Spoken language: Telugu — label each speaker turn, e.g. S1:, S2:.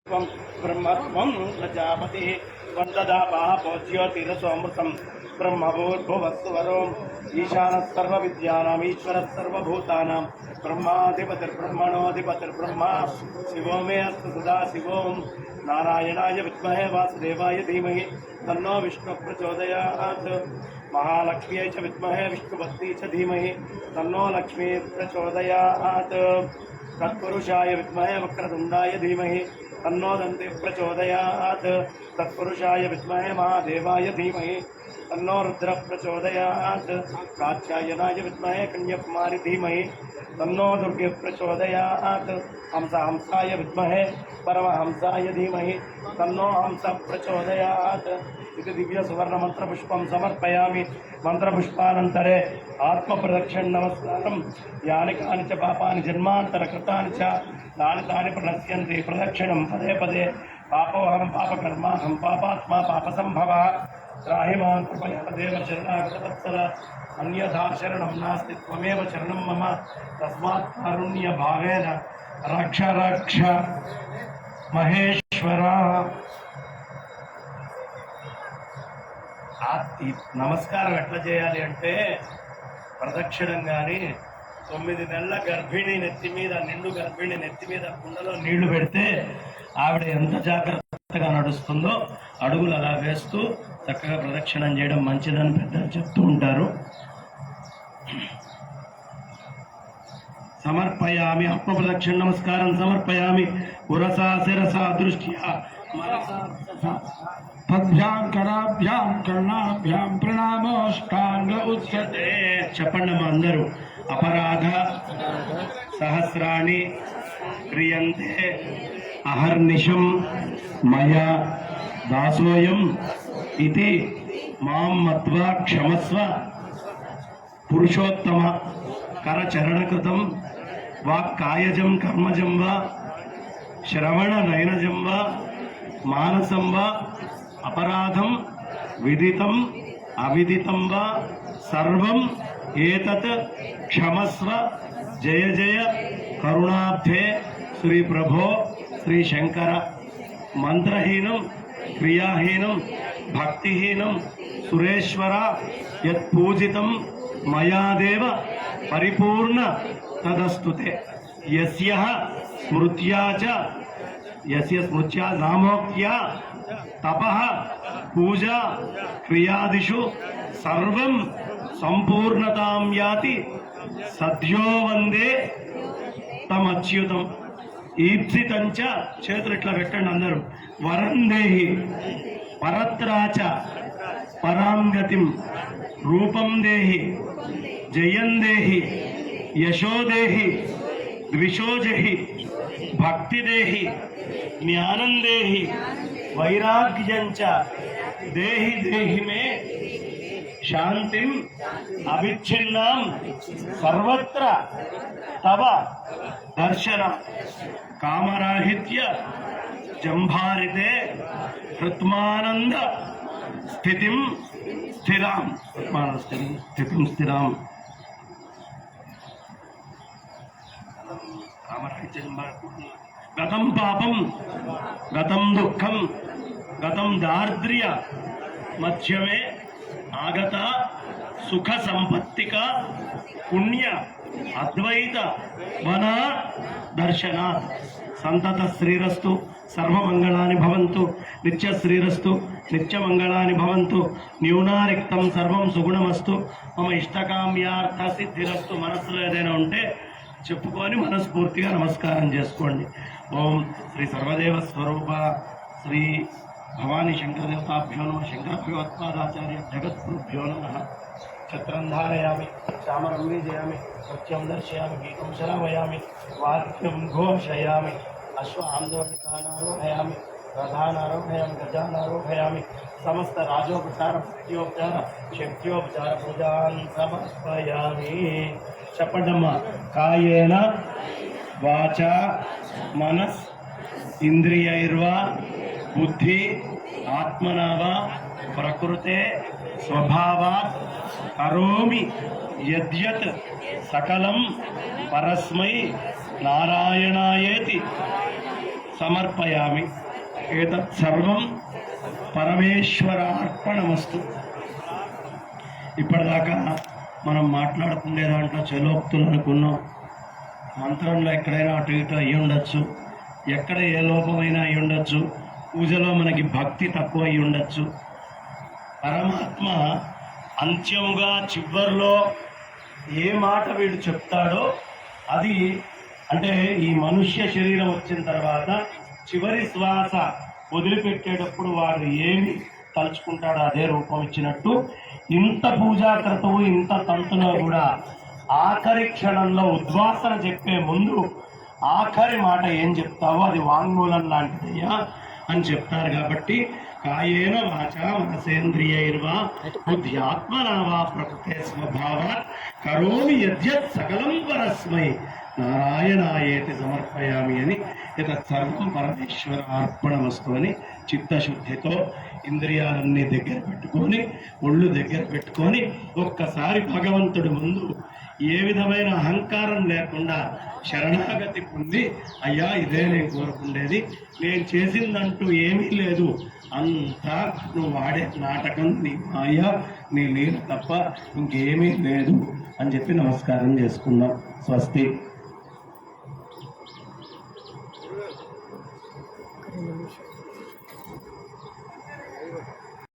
S1: ब्रह्मत्वं प्रजापति वन्ददापः पूज्योतिरसोऽमृतं ब्रह्मभूर्भुवस्सुवरो ईशानः सर्वविद्यानाम् ईश्वरः सर्वभूतानां ब्रह्माधिपतिर्ब्रह्मणोऽधिपतिर्ब्रह्मा शिवो मे अस्तु सदा शिवो नारायणाय विद्महे वासुदेवाय धीमहि तन्नो विष्णुः प्रचोदयात् महालक्ष्म्यै च विद्महे विष्णुपत्नी च धीमहि तन्नो लक्ष्मी प्रचोदयात् तत्पुरुषाय विद्महे वक्रतुण्डाय धीमहि तन्नो दन्ति प्रचोदयात् तत्पुरुषाय विद्महे महादेवाय धीमहि तन्नो रुद्रः प्रचोदयात् कात्यायनाय विद्महे कन्याकुमारी धीमहि तन्नो दुर्गे प्रचोदयात् हंसाय विद्महे परमहंसाय धीमहि तन्नो हंस प्रचोदयात् इति दिव्य सुवर्ण मंत्र पुष्पं समर्पयामि। मंत्र पुष्पानन्तरे आत्मप्रदक्षिण नमस्कारं यानि कानि च पापानि जन्मांतर कृतानि च तानि तानि प्रणश्यन्ति प्रदक्षिणं पदे पदे पापोहं पापकर्माहं पापात्मा पापसंभवः त्राहि मां कृपया देव शरणागतवत्सल अन्यथा शरणं नास्ति त्वमेव शरणं मम तस्मात् कारुण्यभावेन रक्ष रक्ष महेश्वरा। నమస్కారం ఎట్లా చేయాలి అంటే ప్రదక్షిణం కానీ 9 నెలల గర్భిణి నెత్తి మీద నిండు గర్భిణి నెత్తి మీద కుండలో నీళ్లు పెడితే ఆవిడ ఎంత జాగ్రత్తగా నడుస్తుందో అడుగులు అలా వేస్తూ చక్కగా ప్రదక్షిణం చేయడం మంచిదని పెద్దలు చెప్తూ ఉంటారు. సమర్పయామి ఆత్మ ప్రదక్షిణ నమస్కారం సమర్పయామి ఉరసా శిరసా దృష్ట్యా పద్భ్యాం కరాభ్యాం కర్ణాభ్యాం ప్రణామోష్టాంగ ఉచ్యతే. చెప్పండి మా అందరూ. అపరాధ సహస్రాణి క్రియంతే అహర్నిశం మయా దాసోయం ఇది మాం మత్వా క్షమస్వ. పురుషోత్తమ కరచరణకృతం వాక్కాయజం కర్మజం వా శ్రవణ నయనజం వా మానసం వా అపరాధం విదితం అవిదితం వా సర్వం ఏతత్ క్షమస్వ. జయ జయ కరుణాబ్ధే శ్రీ ప్రభో శ్రీ శంకర. మంత్రహీనం క్రియాహీనం భక్తిహీనం సురేశ్వర యత్ పూజితం మయాదేవ పరిపూర్ణ తదస్తుతే. యస్య స్మృత్యా చ యస్య స్మృత్యా నామోక్త్యా తపః పూజా క్రియాదిషు సర్వం సంపూర్ణతాం యాతి. సద్యో వందే తమచ్యుతం. ఈప్సితంచ చేతులు ఇట్లా పెట్టండి అందరూ. వరం దేహి పరత్రాచ పరాంగతిం రూపం దేహి జయం దేహి యశో దేహి ద్విషో జహి భక్తి దేహి జ్ఞానం దేహి వైరాగ్యంచ దేహి దేహి మే శాంతిం అవిచ్ఛిన్నాం సర్వత్ర తవ దర్శన కామరాహిత్య జంభారితే హృత్మానంద స్థితిం స్థిరాం. స్థితిం స్థిరాం. గతం పాపం గతం దుఃఖం గతం దార్ద్ర్య మధ్యమే ఆగత సుఖ సంపత్తిక పుణ్య అద్వైత వన దర్శనాత్. సంతత శ్రీరస్తు సర్వమంగళాని భవంతు. నిత్య శ్రీరస్తు నిత్యమంగళాని భవంతు. న్యూనారిక్తం సర్వం సుగుణమస్తు. మమ ఇష్టకామ్యార్థ సిద్ధిరస్తు. మనస్సులో ఏదైనా ఉంటే చెప్పుకొని మనస్ఫూర్తిగా నమస్కారం చేసుకోండి. ఓం శ్రీ సర్వదేవ స్వరూప శ్రీ భవానీ శంకరదేవతాభ్యో నమ. శంకర భగవత్పాదాచార్య జగద్గురుభ్యో నమ. ఛత్రం ధారయామి చామరం వీజయామి నృత్యం దర్శయామి గీతం శ్రావయామి వాక్యం ఘోషయామి అశ్వాందోళికానారోహయామి రథానారోహయామి గజానారోహయామి సమస్త రాజోపచార భక్త్యోపచార శక్త్యోపచార పూజాన్ సమర్పయామి. చెప్పండమ్మా. కాయేన వాచ మనస్ ఇంద్రియైర్వా బుద్ధి ఆత్మనావా ప్రకృతే స్వభావాత్ కరోమి యద్యత్ సకలం పరస్మై నారాయణాయేతి సమర్పయామి. ఏతత్ సర్వం పరమేశ్వరార్పణమస్తు. ఇప్పటిదాకా మనం మాట్లాడుకునే దాంట్లో చలోక్తులు అనుకున్నాం. మంత్రంలో ఎక్కడైనా అటు ఇటు అయ్యి ఉండొచ్చు, ఎక్కడ ఏ లోపమైనా అయి ఉండొచ్చు, పూజలో మనకి భక్తి తక్కువ అయి ఉండొచ్చు. పరమాత్మ అంత్యముగా చివరిలో ఏ మాట వీడు చెప్తాడో అది, అంటే ఈ మనుష్య శరీరం వచ్చిన తర్వాత చివరి శ్వాస వదిలిపెట్టేటప్పుడు వాడు ఏమి తలుచుకుంటాడో అదే రూపం ఇచ్చినట్టు, ఇంత పూజాకృతవు ఇంత తంతులో కూడా ఆఖరి క్షణంలో ఉద్వాసన చెప్పే ముందు ఆఖరి మాట ఏం చెప్తావో అది వాంగ్మూలం లాంటిదయ్యా అని చెప్తారు. కాబట్టి కాయేన వాచా మనసేంద్రియైర్వా బుద్ధ్యాత్మనా వా ప్రకృతే స్వభావాత్ కరోమి యద్యత్ సకలం పరస్మై నారాయణాయేతి సమర్పయామి అని ఇతత్ సర్వం పరమేశ్వర అర్పణమస్తు అని చిత్తశుద్ధితో ఇంద్రియాలన్నీ దగ్గర పెట్టుకొని, ఒళ్ళు దగ్గర పెట్టుకొని ఒక్కసారి భగవంతుడి ముందు ఏ విధమైన అహంకారం లేకుండా శరణాగతి పొంది, అయ్యా ఇదే నేను కోరుకుండేది, నేను చేసిందంటూ ఏమీ లేదు, అంతా నువ్వు వాడే నాటకం, నీ మాయ, నీ లీల తప్ప ఇంకేమీ లేదు అని చెప్పి నమస్కారం చేసుకుందాం. స్వస్తి.